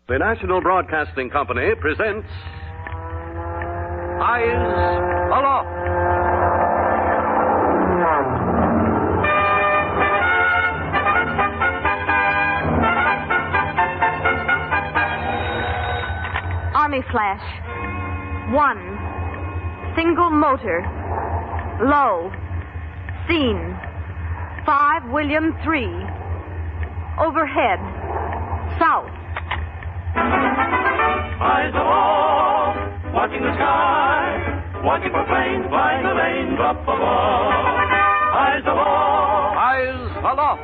The National Broadcasting Company presents Eyes Aloft. Army flash. 1. Single motor. Low. Scene. 5 William 3. Overhead. South. Eyes aloft, watching the sky, watching for planes flying the lanes up above. Eyes aloft. Eyes Aloft.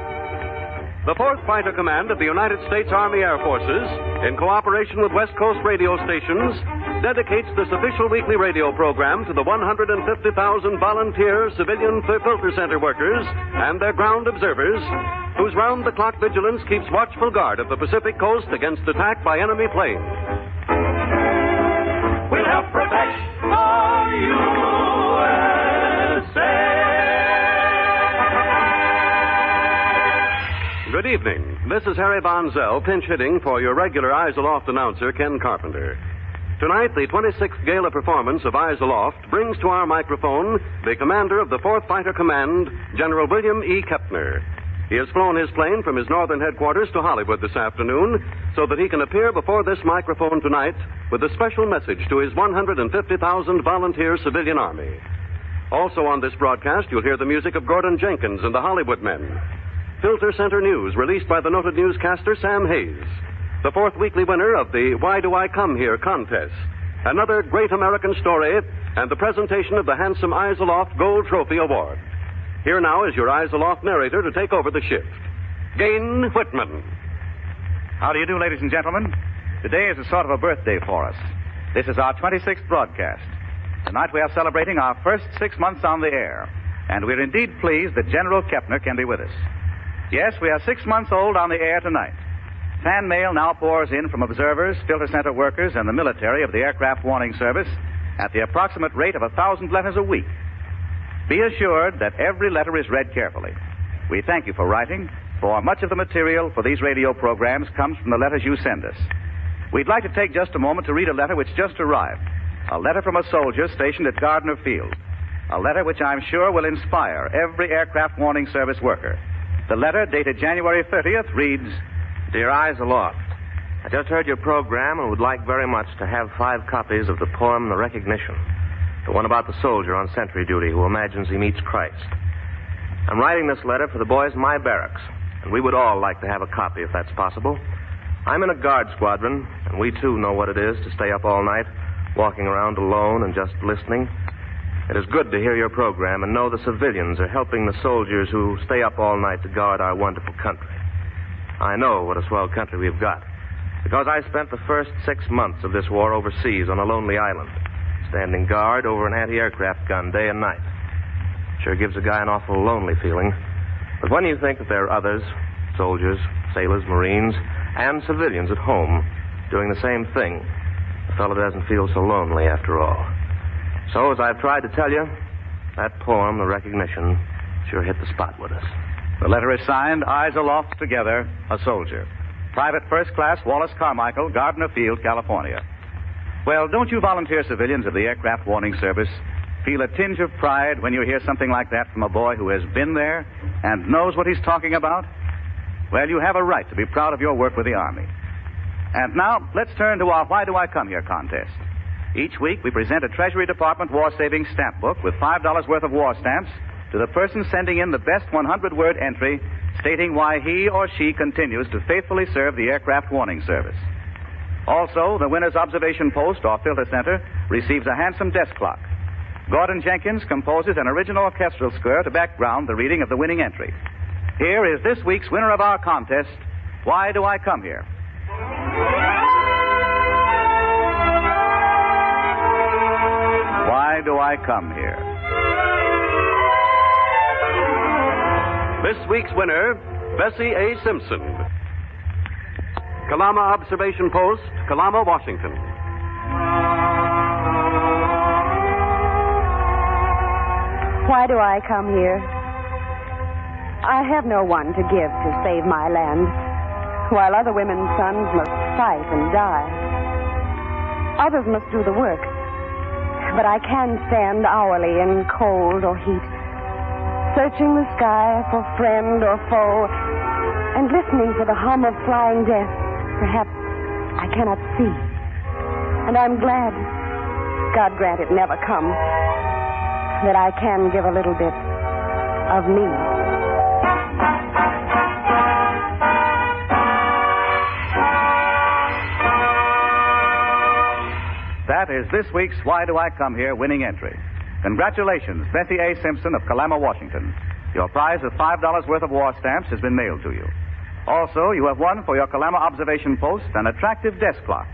The 4th Fighter Command of the United States Army Air Forces, in cooperation with West Coast radio stations, dedicates this official weekly radio program to the 150,000 volunteer civilian filter center workers and their ground observers, whose round-the-clock vigilance keeps watchful guard of the Pacific coast against attack by enemy planes. We'll help protect the USA. Good evening. This is Harry Von Zell, pinch hitting for your regular Eyes Aloft announcer, Ken Carpenter. Tonight, the 26th gala performance of Eyes Aloft brings to our microphone the commander of the 4th Fighter Command, General William E. Kepner. He has flown his plane from his northern headquarters to Hollywood this afternoon so that he can appear before this microphone tonight with a special message to his 150,000 volunteer civilian army. Also on this broadcast, you'll hear the music of Gordon Jenkins and the Hollywood Men. Filter Center News, released by the noted newscaster Sam Hayes. The 4th weekly winner of the Why Do I Come Here contest. Another great American story, and the presentation of the handsome Eyes Aloft Gold Trophy Award. Here now is your Eyes Aloft narrator to take over the shift, Gain Whitman. How do you do, ladies and gentlemen? Today is a sort of a birthday for us. This is our 26th broadcast. Tonight we are celebrating our first 6 months on the air, and we're indeed pleased that General Kepner can be with us. Yes, we are 6 months old on the air tonight. Fan mail now pours in from observers, filter center workers, and the military of the Aircraft Warning Service at the approximate rate of 1,000 letters a week. Be assured that every letter is read carefully. We thank you for writing, for much of the material for these radio programs comes from the letters you send us. We'd like to take just a moment to read a letter which just arrived. A letter from a soldier stationed at Gardner Field. A letter which I'm sure will inspire every Aircraft Warning Service worker. The letter, dated January 30th, reads, Dear Eyes Aloft, I just heard your program and would like very much to have 5 copies of the poem The Recognition, the one about the soldier on sentry duty who imagines he meets Christ. I'm writing this letter for the boys in my barracks, and we would all like to have a copy if that's possible. I'm in a guard squadron, and we too know what it is to stay up all night, walking around alone and just listening. It is good to hear your program and know the civilians are helping the soldiers who stay up all night to guard our wonderful country. I know what a swell country we've got, because I spent the first 6 months of this war overseas on a lonely island, standing guard over an anti-aircraft gun day and night. Sure gives a guy an awful lonely feeling. But when you think that there are others, soldiers, sailors, Marines, and civilians at home doing the same thing, the fellow doesn't feel so lonely after all. So, as I've tried to tell you, that poem, The Recognition, sure hit the spot with us. The letter is signed, Eyes Aloft Together, a soldier. Private First Class Wallace Carmichael, Gardner Field, California. Well, don't you volunteer civilians of the Aircraft Warning Service feel a tinge of pride when you hear something like that from a boy who has been there and knows what he's talking about? Well, you have a right to be proud of your work with the Army. And now, let's turn to our Why Do I Come Here contest. Each week, we present a Treasury Department war-saving stamp book with $5 worth of war stamps to the person sending in the best 100-word entry stating why he or she continues to faithfully serve the Aircraft Warning Service. Also, the winner's observation post or filter center receives a handsome desk clock. Gordon Jenkins composes an original orchestral score to background the reading of the winning entry. Here is this week's winner of our contest, Why Do I Come Here? Why do I come here? This week's winner, Bessie A. Simpson. Kalama Observation Post, Kalama, Washington. Why do I come here? I have no one to give to save my land, while other women's sons must fight and die. Others must do the work. But I can stand hourly in cold or heat, searching the sky for friend or foe, and listening for the hum of flying death. Perhaps I cannot see. And I'm glad, God grant it never come, that I can give a little bit of me. That is this week's Why Do I Come Here winning entry. Congratulations, Bessie A. Simpson of Kalama, Washington. Your prize of $5 worth of war stamps has been mailed to you. Also, you have won for your Kalama observation post an attractive desk clock.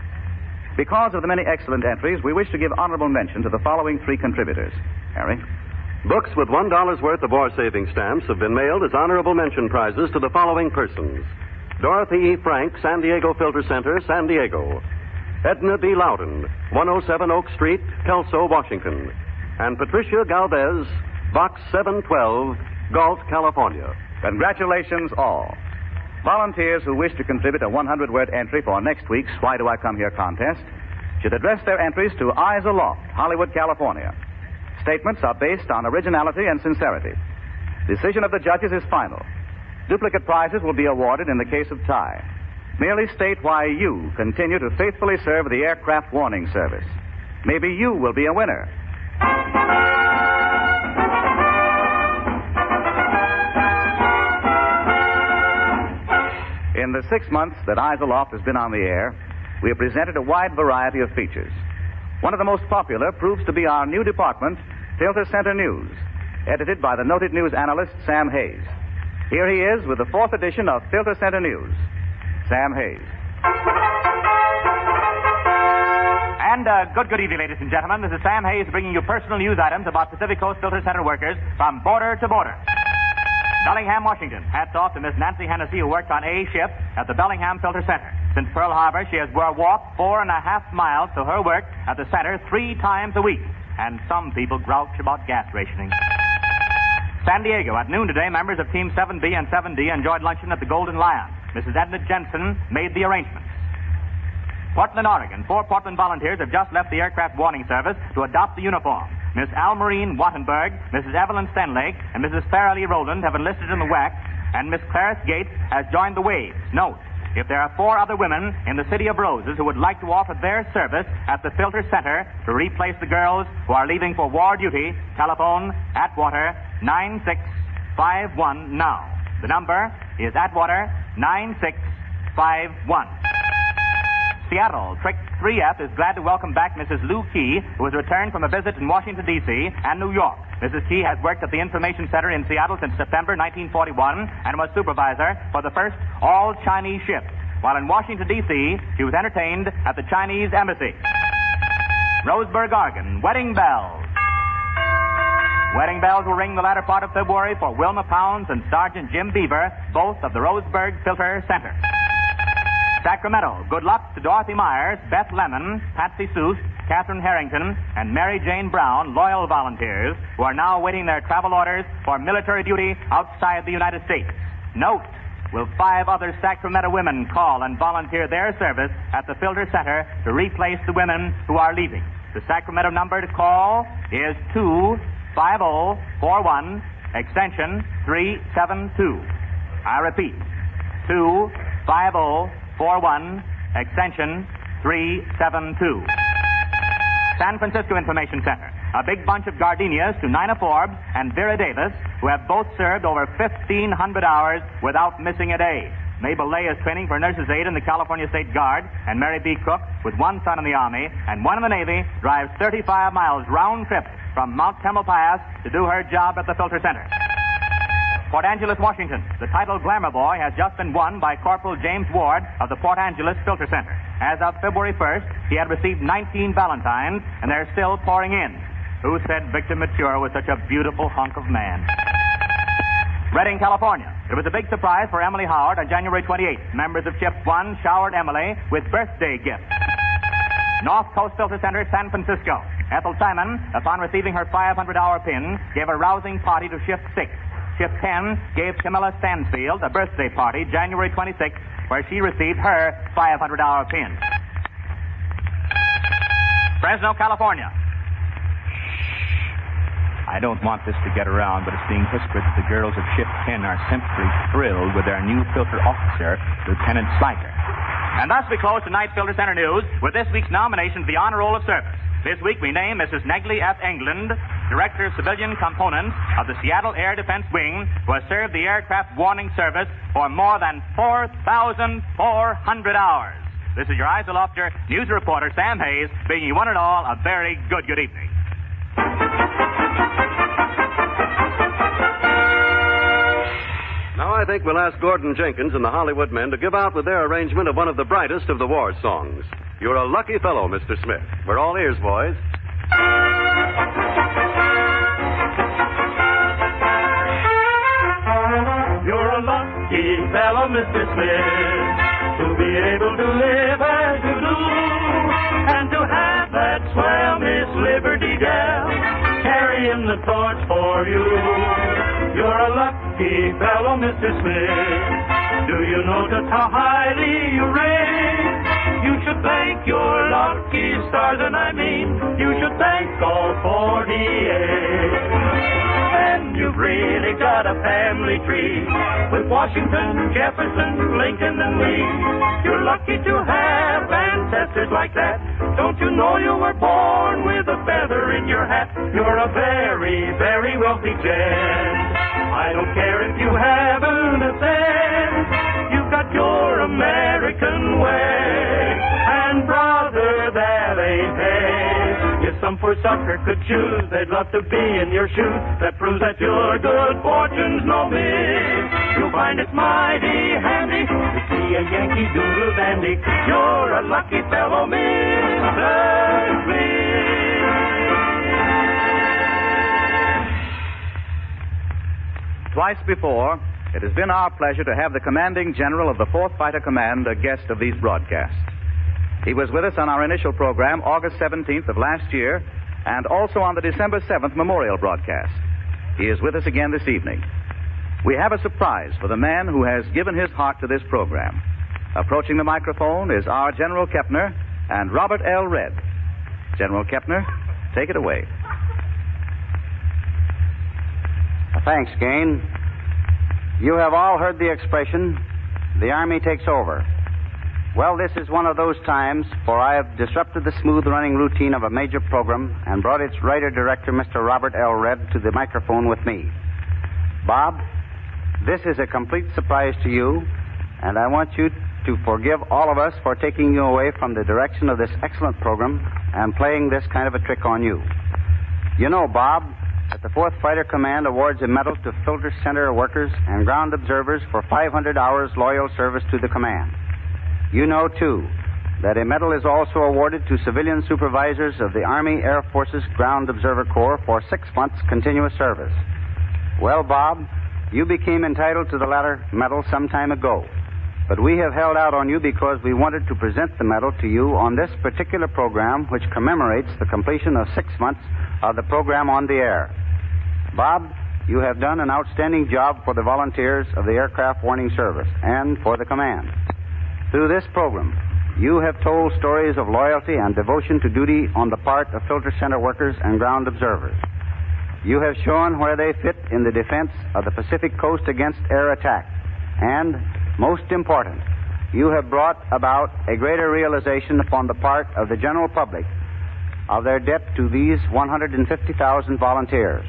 Because of the many excellent entries, we wish to give honorable mention to the following three contributors. Harry? Books with $1 worth of war-saving stamps have been mailed as honorable mention prizes to the following persons. Dorothy E. Frank, San Diego Filter Center, San Diego. Edna B. Loudon, 107 Oak Street, Kelso, Washington. And Patricia Galvez, Box 712, Galt, California. Congratulations, all. Volunteers who wish to contribute a 100-word entry for next week's Why Do I Come Here contest should address their entries to Eyes Aloft, Hollywood, California. Statements are based on originality and sincerity. Decision of the judges is final. Duplicate prizes will be awarded in the case of tie. Merely state why you continue to faithfully serve the Aircraft Warning Service. Maybe you will be a winner. In the 6 months that Eyes Aloft has been on the air, we have presented a wide variety of features. One of the most popular proves to be our new department, Filter Center News, edited by the noted news analyst Sam Hayes. Here he is with the 4th edition of Filter Center News. Sam Hayes. And good evening, ladies and gentlemen. This is Sam Hayes bringing you personal news items about Pacific Coast Filter Center workers from border to border. Bellingham, Washington. Hats off to Miss Nancy Hennessy, who works on A ship at the Bellingham Filter Center. Since Pearl Harbor, she has walked 4.5 miles to her work at the center 3 times a week. And some people grouch about gas rationing. San Diego. At noon today, members of Team 7B and 7D enjoyed luncheon at the Golden Lion. Mrs. Edna Jensen made the arrangements. Portland, Oregon. 4 Portland volunteers have just left the Aircraft Warning Service to adopt the uniform. Miss Almarine Wattenberg, Mrs. Evelyn Stenlake, and Mrs. Farrelly Rowland have enlisted in the WAC, and Miss Clarice Gates has joined the Waves. Note, if there are 4 other women in the City of Roses who would like to offer their service at the Filter Center to replace the girls who are leaving for war duty, telephone Atwater 9651 now. The number is Atwater 9651. Seattle, Trick 3F is glad to welcome back Mrs. Lou Key, who has returned from a visit in Washington, D.C. and New York. Mrs. Key has worked at the Information Center in Seattle since September 1941 and was supervisor for the first all-Chinese ship. While in Washington, D.C., she was entertained at the Chinese Embassy. Roseburg, Oregon, wedding bells. Wedding bells will ring the latter part of February for Wilma Pounds and Sergeant Jim Beaver, both of the Roseburg Filter Center. Sacramento, good luck to Dorothy Myers, Beth Lemon, Patsy Seuss, Catherine Harrington, and Mary Jane Brown, loyal volunteers, who are now awaiting their travel orders for military duty outside the United States. Note, will 5 other Sacramento women call and volunteer their service at the Filter Center to replace the women who are leaving. The Sacramento number to call is 25041, extension 372. I repeat, 25041, extension 372. San Francisco Information Center. A big bunch of gardenias to Nina Forbes and Vera Davis, who have both served over 1,500 hours without missing a day. Mabel Lay is training for nurse's aide in the California State Guard, and Mary B. Cook, with 1 son in the Army and 1 in the Navy, drives 35 miles round trip from Mount Tamalpais to do her job at the Filter Center. Port Angeles, Washington. The title Glamour Boy has just been won by Corporal James Ward of the Port Angeles Filter Center. As of February 1st, he had received 19 Valentines, and they're still pouring in. Who said Victor Mature was such a beautiful hunk of man? Redding, California. It was a big surprise for Emily Howard on January 28th. Members of Ship 1 showered Emily with birthday gifts. North Coast Filter Center, San Francisco. Ethel Simon, upon receiving her 500-hour pin, gave a rousing party to Shift 6. Shift 10 gave Camilla Stansfield a birthday party January 26th where she received her $500 pin. Fresno, California. I don't want this to get around, but it's being whispered that the girls of Shift 10 are simply thrilled with their new filter officer, Lieutenant Sliker. And thus we close tonight's Filter Center News with this week's nomination for the Honor Roll of Service. This week we name Mrs. Negley F. England, Director of Civilian Components of the Seattle Air Defense Wing, who has served the Aircraft Warning Service for more than 4,400 hours. This is your Eyes Alofter news reporter, Sam Hayes, bidding you one and all a very good evening. Now I think we'll ask Gordon Jenkins and the Hollywood Men to give out with their arrangement of one of the brightest of the war songs. You're a lucky fellow, Mr. Smith. We're all ears, boys. You're a lucky fellow, Mr. Smith, to be able to live as you do, and to have that swell Miss Liberty gal carrying the torch for you. You're a lucky fellow, Mr. Smith. Do you know just how highly you rate? You should thank your lucky stars, and I mean, you should thank all 48. And you've really got a family tree with Washington, Jefferson, Lincoln, and Lee. You're lucky to have ancestors like that. Don't you know you were born with a feather in your hat? You're a very, very wealthy gent. I don't care if you haven't a cent. You've got your American way. And brother, that ain't hay. If some poor sucker could choose, they'd love to be in your shoes. That proves that your good fortune's no myth. You'll find it's mighty handy to see a Yankee Doodle dandy. You're a lucky fellow, Mr. Smith. Twice before, it has been our pleasure to have the commanding general of the 4th Fighter Command a guest of these broadcasts. He was with us on our initial program, August 17th of last year, and also on the December 7th memorial broadcast. He is with us again this evening. We have a surprise for the man who has given his heart to this program. Approaching the microphone is our General Kepner and Robert L. Red. General Kepner, take it away. Thanks, Gain. You have all heard the expression, the Army takes over. Well, this is one of those times, for I have disrupted the smooth running routine of a major program and brought its writer-director, Mr. Robert L. Red, to the microphone with me. Bob, this is a complete surprise to you, and I want you to forgive all of us for taking you away from the direction of this excellent program and playing this kind of a trick on you. You know, Bob, that the 4th Fighter Command awards a medal to filter center workers and ground observers for 500 hours loyal service to the command. You know, too, that a medal is also awarded to civilian supervisors of the Army Air Forces Ground Observer Corps for 6 months continuous service. Well, Bob, you became entitled to the latter medal some time ago, but we have held out on you because we wanted to present the medal to you on this particular program, which commemorates the completion of 6 months of the program on the air. Bob, you have done an outstanding job for the volunteers of the Aircraft Warning Service and for the command. Through this program, you have told stories of loyalty and devotion to duty on the part of filter center workers and ground observers. You have shown where they fit in the defense of the Pacific Coast against air attack. And, most important, you have brought about a greater realization upon the part of the general public of their debt to these 150,000 volunteers.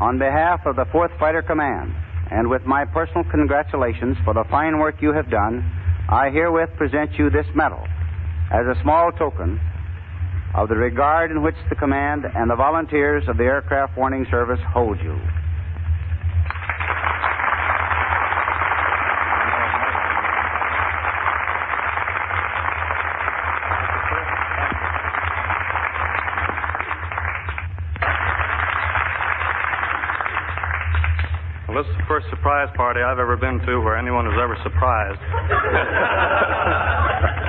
On behalf of the 4th Fighter Command, and with my personal congratulations for the fine work you have done, I herewith present you this medal as a small token of the regard in which the command and the volunteers of the Aircraft Warning Service hold you. Well, this is the first surprise party I've ever been to where anyone was ever surprised.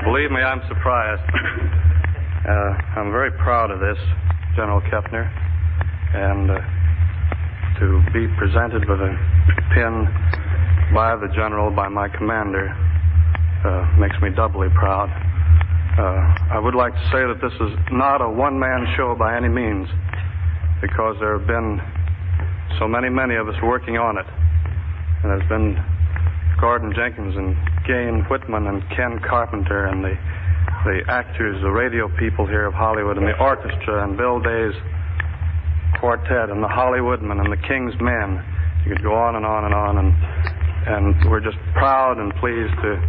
Believe me, I'm surprised. I'm very proud of this, General Kepner, and to be presented with a pin by the General, by my commander, makes me doubly proud. I would like to say that this is not a one-man show by any means, because there have been so many of us working on it. And there's been Gordon Jenkins and Gain Whitman and Ken Carpenter and the actors, the radio people here of Hollywood, and the orchestra, and Bill Day's quartet, and the Hollywoodmen, and the King's Men. You could go on and on and on, and we're just proud and pleased to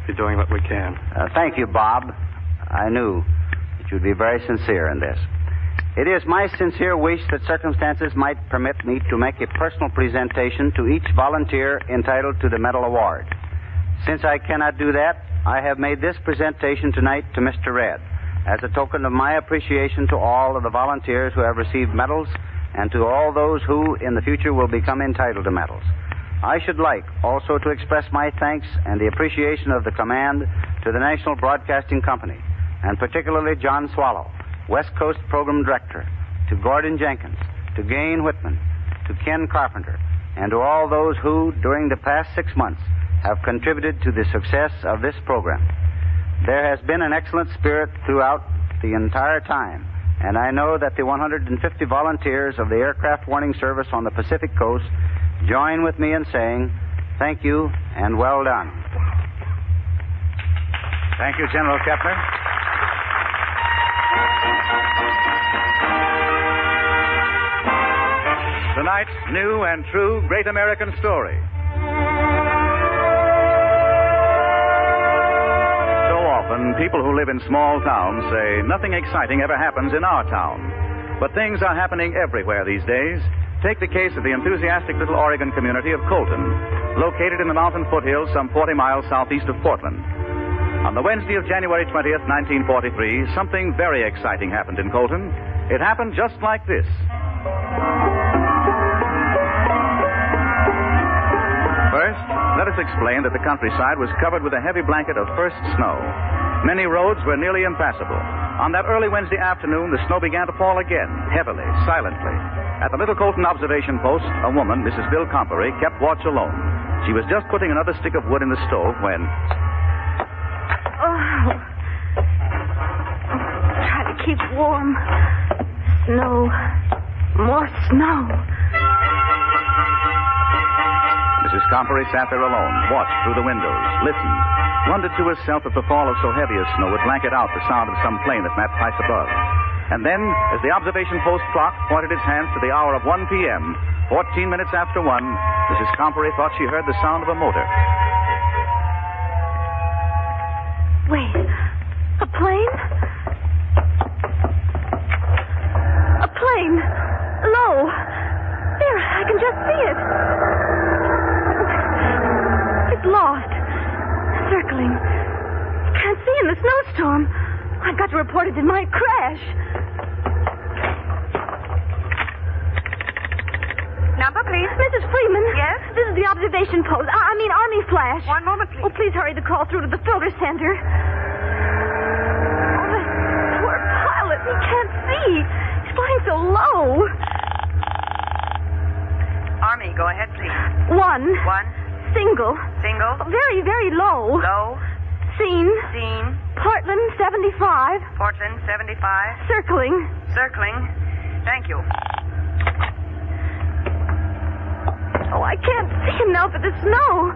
be doing what we can. Thank you, Bob. I knew that you'd be very sincere in this. It is my sincere wish that circumstances might permit me to make a personal presentation to each volunteer entitled to the medal award. Since I cannot do that, I have made this presentation tonight to Mr. Red as a token of my appreciation to all of the volunteers who have received medals and to all those who in the future will become entitled to medals. I should like also to express my thanks and the appreciation of the command to the National Broadcasting Company, and particularly John Swallow, West Coast Program Director, to Gordon Jenkins, to Gain Whitman, to Ken Carpenter, and to all those who, during the past 6 months, have contributed to the success of this program. There has been an excellent spirit throughout the entire time, and I know that the 150 volunteers of the Aircraft Warning Service on the Pacific Coast join with me in saying thank you and well done. Thank you, General Kepner. Tonight's new and true Great American Story. So often, people who live in small towns say nothing exciting ever happens in our town. But things are happening everywhere these days. Take the case of the enthusiastic little Oregon community of Colton, located in the mountain foothills some 40 miles southeast of Portland. On the Wednesday of January 20th, 1943, something very exciting happened in Colton. It happened just like this. First, let us explain that the countryside was covered with a heavy blanket of first snow. Many roads were nearly impassable. On that early Wednesday afternoon, the snow began to fall again, heavily, silently. At the little Colton observation post, a woman, Mrs. Bill Compery, kept watch alone. She was just putting another stick of wood in the stove when... Oh. Try to keep warm. Snow. More snow. Mrs. Compery sat there alone, watched through the windows, listened, wondered to herself if the fall of so heavy a snow would blanket out the sound of some plane that met high above. And then, as the observation post clock pointed its hands to the hour of 1 p.m., 14 minutes after 1, Mrs. Compery thought she heard the sound of a motor. Wait. A plane? A plane. Low. There, I can just see it. It's lost. Circling. Can't see in the snowstorm. I've got to report it. It might crash. Number, please. Mrs. Freeman. Yes? This is the observation post. I mean Army Flash. 1 moment, please. Oh, please hurry the call through to the filter center. Oh, the poor pilot. He can't see. He's flying so low. Army, go ahead, please. 1. 1. Single. Single. Very, very low. Low. Scene. Scene. Portland, 75. Portland, 75. Circling. Circling. Thank you. Oh, I can't see him now for the snow.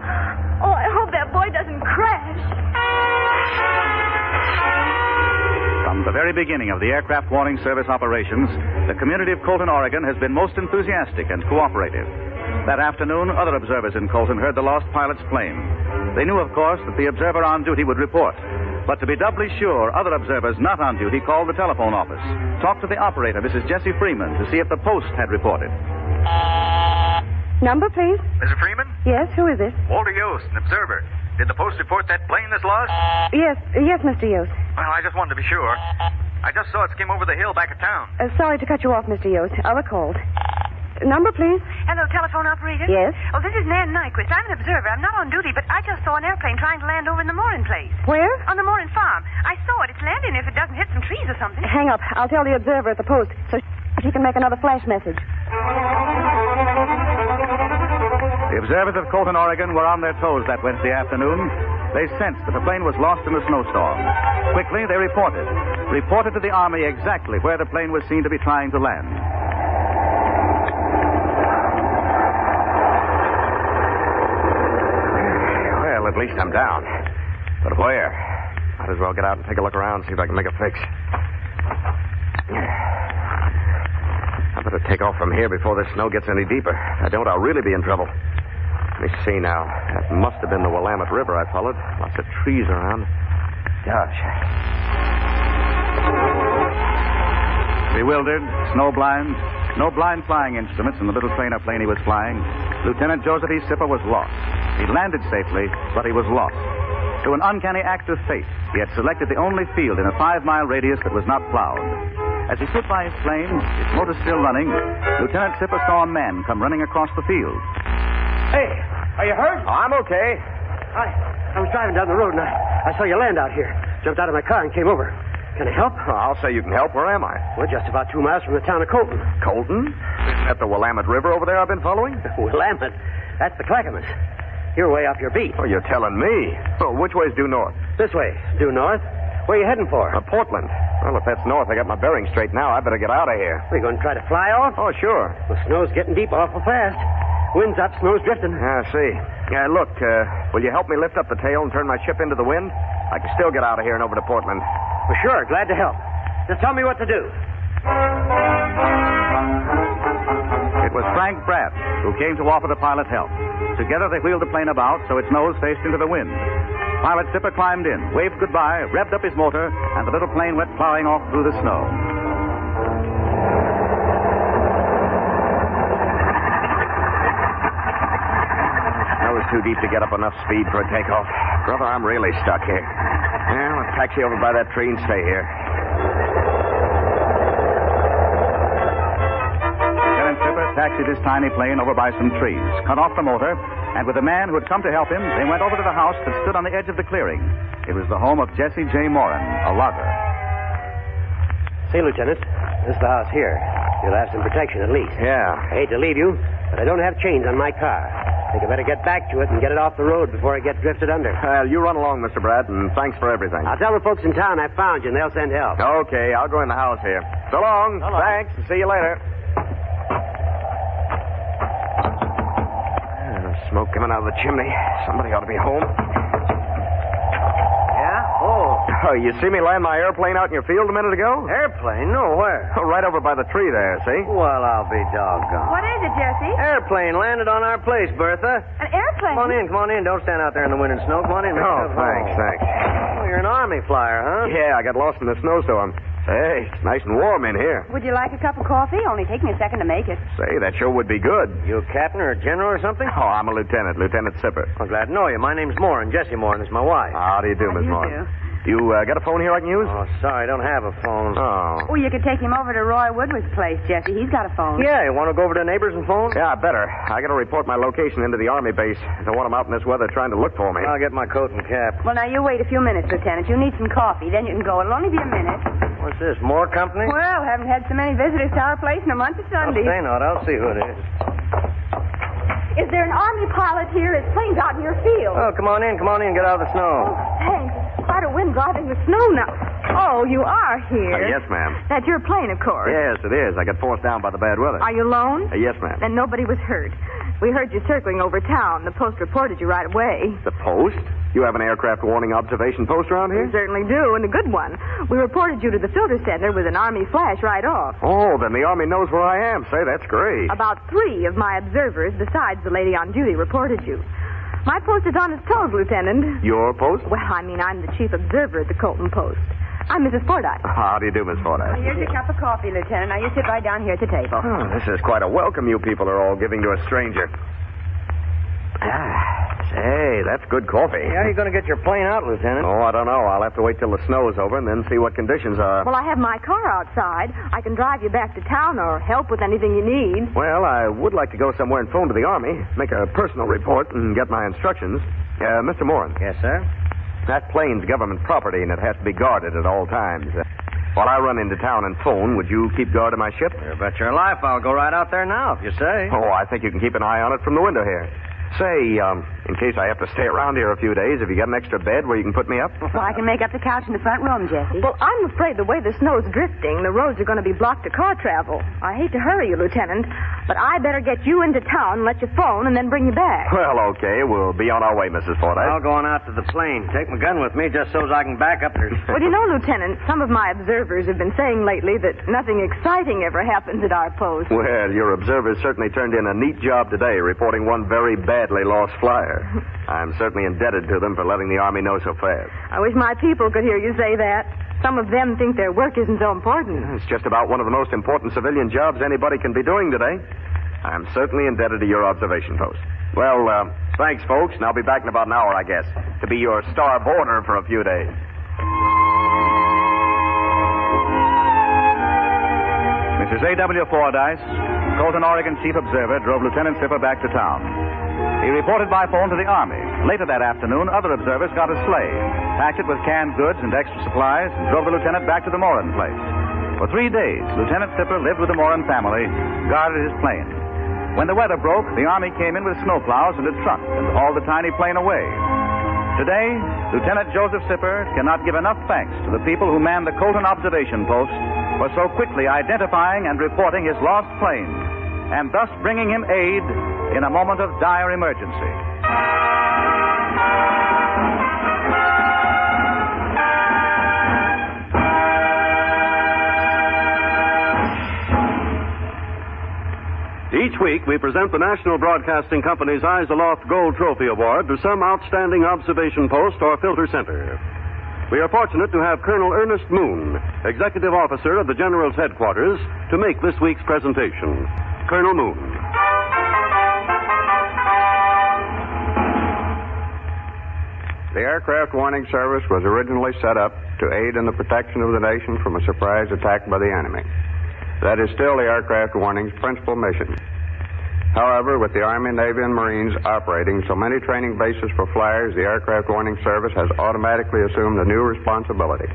Oh, I hope that boy doesn't crash. From the very beginning of the Aircraft Warning Service operations, the community of Colton, Oregon has been most enthusiastic and cooperative. That afternoon, other observers in Colton heard the lost pilot's plane. They knew, of course, that the observer on duty would report. But to be doubly sure, other observers not on duty called the telephone office, talked to the operator, Mrs. Jessie Freeman, to see if the post had reported. Number, please. Mrs. Freeman? Yes, who is this? Walter Yost, an observer. Did the post report that plane that's lost? Yes, Mr. Yost. Well, I just wanted to be sure. I just saw it skim over the hill back of town. Sorry to cut you off, Mr. Yost. Other called. Number, please. Hello, telephone operator? Yes? Oh, this is Nan Nyquist. I'm an observer. I'm not on duty, but I just saw an airplane trying to land over in the Morin place. Where? On the Morin farm. I saw it. It's landing if it doesn't hit some trees or something. Hang up. I'll tell the observer at the post so she can make another flash message. The observers of Colton, Oregon were on their toes that Wednesday afternoon. They sensed that the plane was lost in the snowstorm. Quickly, they reported to the Army exactly where the plane was seen to be trying to land. Well, at least I'm down. But where? Might as well get out and take a look around, see if I can make a fix. I better take off from here before this snow gets any deeper. If I don't, I'll really be in trouble. Let me see now. That must have been the Willamette River I followed. Lots of trees around. Gosh. Bewildered, snowblind, no blind flying instruments in the little trainer plane he was flying, Lieutenant Joseph E. Sipper was lost. He landed safely, but he was lost. To an uncanny act of fate, he had selected the only field in a 5-mile radius that was not plowed. As he stood by his plane, his motor still running, Lieutenant Sipper saw a man come running across the field. Hey, are you hurt? Oh, I'm okay. I was driving down the road and I saw you land out here. Jumped out of my car and came over. Can I help? Oh, I'll say you can help. Where am I? We're just about 2 miles from the town of Colton. Colton? Isn't that the Willamette River over there I've been following? Willamette? That's the Clackamas. You're way off your beat. Oh, you're telling me. Oh, which way's due north? This way, due north. Where are you heading for? Portland. Well, if that's north, I got my bearings straight now. I better get out of here. Are you going to try to fly off? Oh, sure. The snow's getting deep awful fast. Wind's up, snow's drifting. I see. Look, will you help me lift up the tail and turn my ship into the wind? I can still get out of here and over to Portland. Well, sure, glad to help. Just tell me what to do. It was Frank Bratt who came to offer the pilot help. Together they wheeled the plane about so its nose faced into the wind. Pilot Sipper climbed in, waved goodbye, revved up his motor, and the little plane went plowing off through the snow. That was too deep to get up enough speed for a takeoff. Brother, I'm really stuck here. Well, I'll taxi over by that tree and stay here. Lieutenant Sipper taxied his tiny plane over by some trees, cut off the motor, and with a man who had come to help him, they went over to the house that stood on the edge of the clearing. It was the home of Jesse J. Moran, a logger. See, Lieutenant, this is the house here. You'll have some protection at least. Yeah. I hate to leave you, but I don't have chains on my car. I think I better get back to it and get it off the road before I get drifted under. Well, you run along, Mr. Bratt, and thanks for everything. I'll tell the folks in town I found you, and they'll send help. Okay, I'll go in the house here. So long. Thanks, and see you later. Smoke coming out of the chimney. Somebody ought to be home. Yeah? Oh. Oh, you see me land my airplane out in your field a minute ago? Airplane? No, where? Oh, right over by the tree there, see? Well, I'll be doggone. What is it, Jesse? Airplane landed on our place, Bertha. An airplane? Come on in. Don't stand out there in the wind and snow. Come on in. Oh, thanks. Oh, you're an Army flyer, huh? Yeah, I got lost in the snowstorm. Hey, it's nice and warm in here. Would you like a cup of coffee? Only take me a second to make it. Say, that sure would be good. You a captain or a general or something? Oh, I'm a lieutenant, Lieutenant Sipper. I'm glad to know you. My name's Moran, Jessie Moran. Is my wife. How do you do, Miss Moran? You got a phone here I can use? Oh, sorry, I don't have a phone. Oh. Oh, you could take him over to Roy Woodward's place, Jesse. He's got a phone. Yeah, you want to go over to neighbors and phone? Yeah, I better. I got to report my location into the Army base. I don't want them out in this weather trying to look for me. I'll get my coat and cap. Well, now, you wait a few minutes, Lieutenant. You need some coffee. Then you can go. It'll only be a minute. What's this, more company? Well, haven't had so many visitors to our place in a month of Sundays. I'll stay not. I'll see who it is. Is there an Army pilot here? His plane's out in your field. Oh, come on in. Get out of the snow. Oh, thanks. Quite a wind driving the snow now. Oh, you are here. Yes, ma'am. That's your plane, of course. Yes, it is. I got forced down by the bad weather. Are you alone? Yes, ma'am. Then nobody was hurt. We heard you circling over town. The post reported you right away. The post? You have an aircraft warning observation post around here? We certainly do, and a good one. We reported you to the filter center with an Army flash right off. Oh, then the Army knows where I am. Say, that's great. About 3 of my observers, besides the lady on duty, reported you. My post is on its toes, Lieutenant. Your post? Well, I mean, I'm the chief observer at the Colton post. I'm Mrs. Fordyce. How do you do, Miss Fordyce? Here's your cup of coffee, Lieutenant. Now, you sit right down here at the table. Oh, this is quite a welcome you people are all giving to a stranger. Say, that's good coffee. How are you going to get your plane out, Lieutenant? Oh, I don't know. I'll have to wait till the snow's over and then see what conditions are. Well, I have my car outside. I can drive you back to town or help with anything you need. Well, I would like to go somewhere and phone to the Army, make a personal report, and get my instructions. Mr. Moran. Yes, sir? That plane's government property, and it has to be guarded at all times. While I run into town and phone, would you keep guard of my ship? You bet your life I'll go right out there now, if you say. Oh, I think you can keep an eye on it from the window here. Say, in case I have to stay around here a few days, have you got an extra bed where you can put me up? Well, I can make up the couch in the front room, Jesse. Well, I'm afraid the way the snow's drifting, the roads are going to be blocked to car travel. I hate to hurry you, Lieutenant, but I better get you into town, let you phone, and then bring you back. Well, okay. We'll be on our way, Mrs. Fordyce. I'll go on out to the plane. Take my gun with me just so as I can back up there. Well, you know, Lieutenant, some of my observers have been saying lately that nothing exciting ever happens at our post. Well, your observers certainly turned in a neat job today, reporting one very badly lost flyer. I'm certainly indebted to them for letting the Army know so fast. I wish my people could hear you say that. Some of them think their work isn't so important. It's just about one of the most important civilian jobs anybody can be doing today. I'm certainly indebted to your observation post. Well, thanks, folks, and I'll be back in about an hour, I guess, to be your star boarder for a few days. Mrs. A.W. Fordyce, Colton, Oregon chief observer, drove Lieutenant Sipper back to town. He reported by phone to the Army. Later that afternoon, other observers got a sleigh, packed it with canned goods and extra supplies, and drove the lieutenant back to the Moran place. For 3 days, Lieutenant Sipper lived with the Moran family, guarded his plane. When the weather broke, the Army came in with snowplows and a truck and hauled the tiny plane away. Today, Lieutenant Joseph Sipper cannot give enough thanks to the people who manned the Colton observation post for so quickly identifying and reporting his lost plane, and thus bringing him aid in a moment of dire emergency. Each week, we present the National Broadcasting Company's Eyes Aloft Gold Trophy Award to some outstanding observation post or filter center. We are fortunate to have Colonel Ernest Moon, Executive Officer of the General's Headquarters, to make this week's presentation. Colonel Moon. The Aircraft Warning Service was originally set up to aid in the protection of the nation from a surprise attack by the enemy. That is still the Aircraft Warning's principal mission. However, with the Army, Navy, and Marines operating so many training bases for flyers, the Aircraft Warning Service has automatically assumed a new responsibility.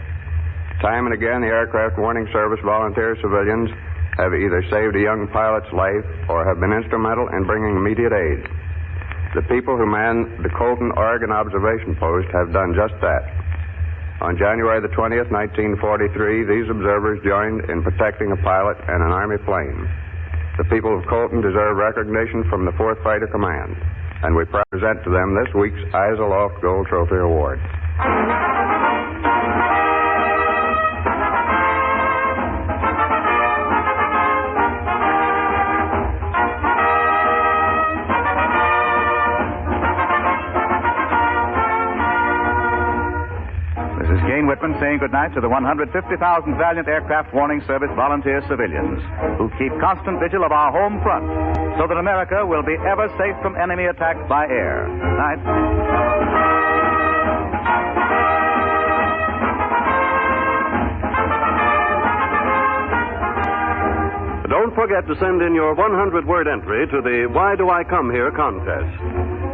Time and again, the Aircraft Warning Service volunteer civilians have either saved a young pilot's life or have been instrumental in bringing immediate aid. The people who man the Colton, Oregon observation post have done just that. On January the 20th, 1943, these observers joined in protecting a pilot and an Army plane. The people of Colton deserve recognition from the 4th Fighter Command, and we present to them this week's Eyes Aloft Gold Trophy Award. Whitman saying goodnight to the 150,000 valiant Aircraft Warning Service volunteer civilians who keep constant vigil of our home front so that America will be ever safe from enemy attack by air. Night. Don't forget to send in your 100-word entry to the Why Do I Come Here contest.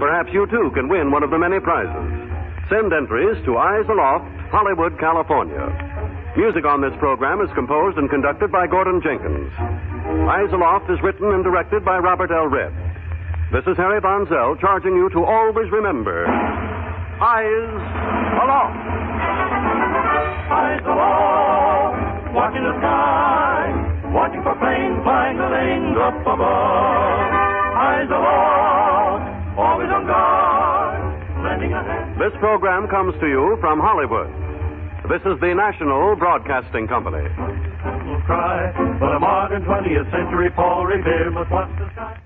Perhaps you, too, can win one of the many prizes. Send entries to Eyes Aloft, Hollywood, California. Music on this program is composed and conducted by Gordon Jenkins. Eyes Aloft is written and directed by Robert L. Redd. This is Harry Von Zell charging you to always remember, Eyes Aloft. Eyes aloft, watching the sky, watching for planes flying the lanes up above. Eyes aloft, always on guard, lending a hand. This program comes to you from Hollywood. This is the National Broadcasting Company. Cry, but a modern 20th century Paul Revere must watch the sky.